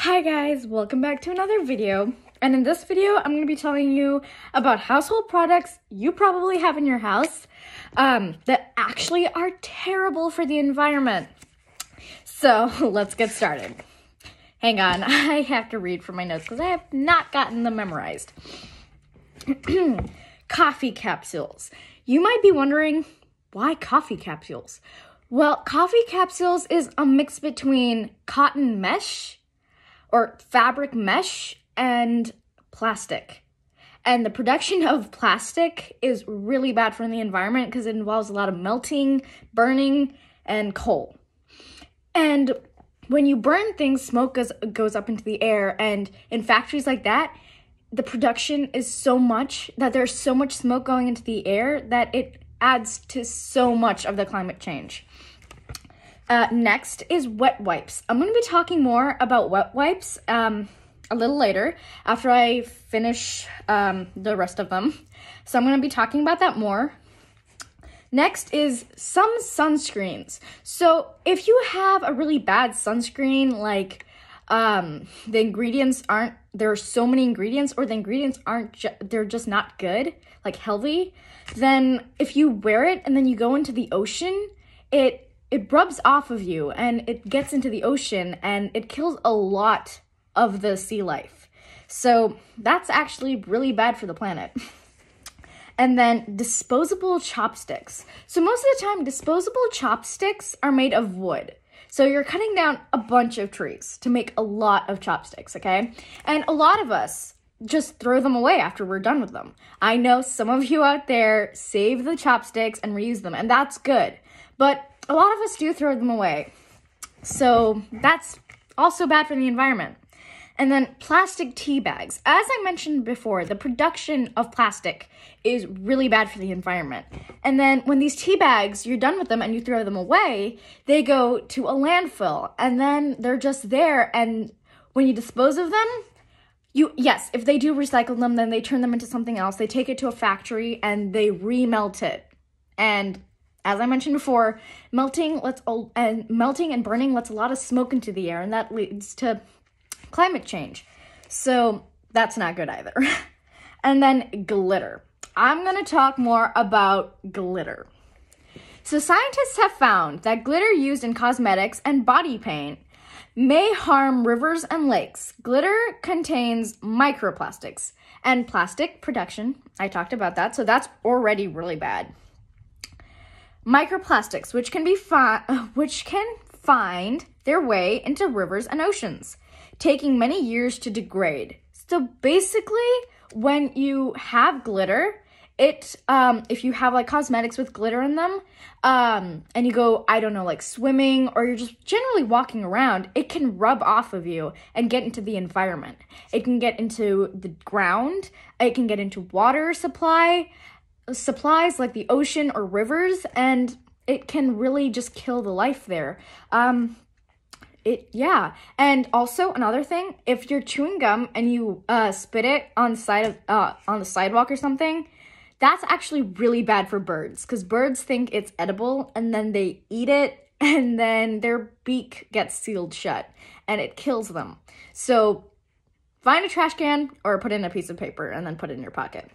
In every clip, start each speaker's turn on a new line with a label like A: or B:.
A: Hi guys, welcome back to another video. And in this video, I'm going to be telling you about household products you probably have in your house that actually are terrible for the environment. So let's get started. Hang on, I have to read from my notes because I have not gotten them memorized. Coffee capsules. You might be wondering, why coffee capsules? Well, coffee capsules is a mix between cotton mesh or fabric mesh and plastic. And the production of plastic is really bad for the environment because it involves a lot of melting, burning, and coal. And when you burn things, smoke goes up into the air, and in factories like that, the production is so much that there's so much smoke going into the air that it adds to so much of the climate change. Next is wet wipes. I'm going to be talking more about wet wipes a little later after I finish the rest of them. So I'm going to be talking about that more. Next is some sunscreens. So if you have a really bad sunscreen, like the ingredients aren't, there are so many ingredients, or the ingredients aren't, they're just not good, like healthy, then if you wear it and then you go into the ocean, it rubs off of you and it gets into the ocean and it kills a lot of the sea life. So that's actually really bad for the planet. And then disposable chopsticks. So most of the time, disposable chopsticks are made of wood. So you're cutting down a bunch of trees to make a lot of chopsticks, okay? And a lot of us just throw them away after we're done with them. I know some of you out there save the chopsticks and reuse them, and that's good. But a lot of us do throw them away. So that's also bad for the environment. And then plastic tea bags. As I mentioned before, the production of plastic is really bad for the environment. And then when these tea bags, you're done with them and you throw them away, they go to a landfill. And then they're just there. And when you dispose of them, yes, if they do recycle them, then they turn them into something else. They take it to a factory and they remelt it. And as I mentioned before, melting and burning lets a lot of smoke into the air, and that leads to climate change. So that's not good either. And then glitter. I'm going to talk more about glitter. So scientists have found that glitter used in cosmetics and body paint may harm rivers and lakes. Glitter contains microplastics and plastic production. I talked about that, so that's already really bad. Microplastics, which can find their way into rivers and oceans, taking many years to degrade. So basically, when you have glitter, if you have like cosmetics with glitter in them, and you go, I don't know, like swimming, or you're just generally walking around, it can rub off of you and get into the environment. It can get into the ground. It can get into water supplies like the ocean or rivers, and it can really just kill the life there. And also another thing, if you're chewing gum and you spit it on the sidewalk or something, that's actually really bad for birds, because birds think it's edible and then they eat it and then their beak gets sealed shut and it kills them. So find a trash can or put in a piece of paper and then put it in your pocket.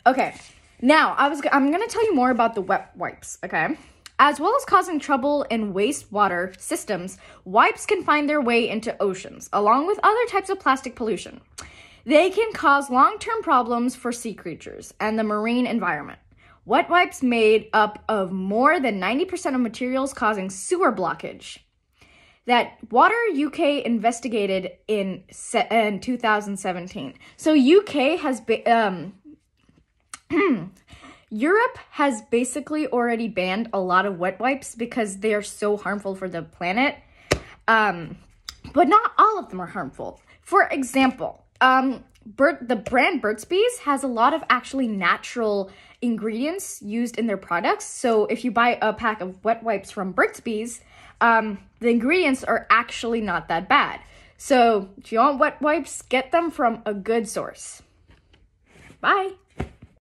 A: Okay. Now, I'm going to tell you more about the wet wipes, okay? As well as causing trouble in wastewater systems, wipes can find their way into oceans, along with other types of plastic pollution. They can cause long-term problems for sea creatures and the marine environment. Wet wipes made up of more than 90% of materials causing sewer blockage. That Water UK investigated in 2017. So UK has been... Europe has basically already banned a lot of wet wipes because they are so harmful for the planet. But not all of them are harmful. For example, the brand Burt's Bees has a lot of actually natural ingredients used in their products. So if you buy a pack of wet wipes from Burt's Bees, the ingredients are actually not that bad. So if you want wet wipes, get them from a good source. Bye.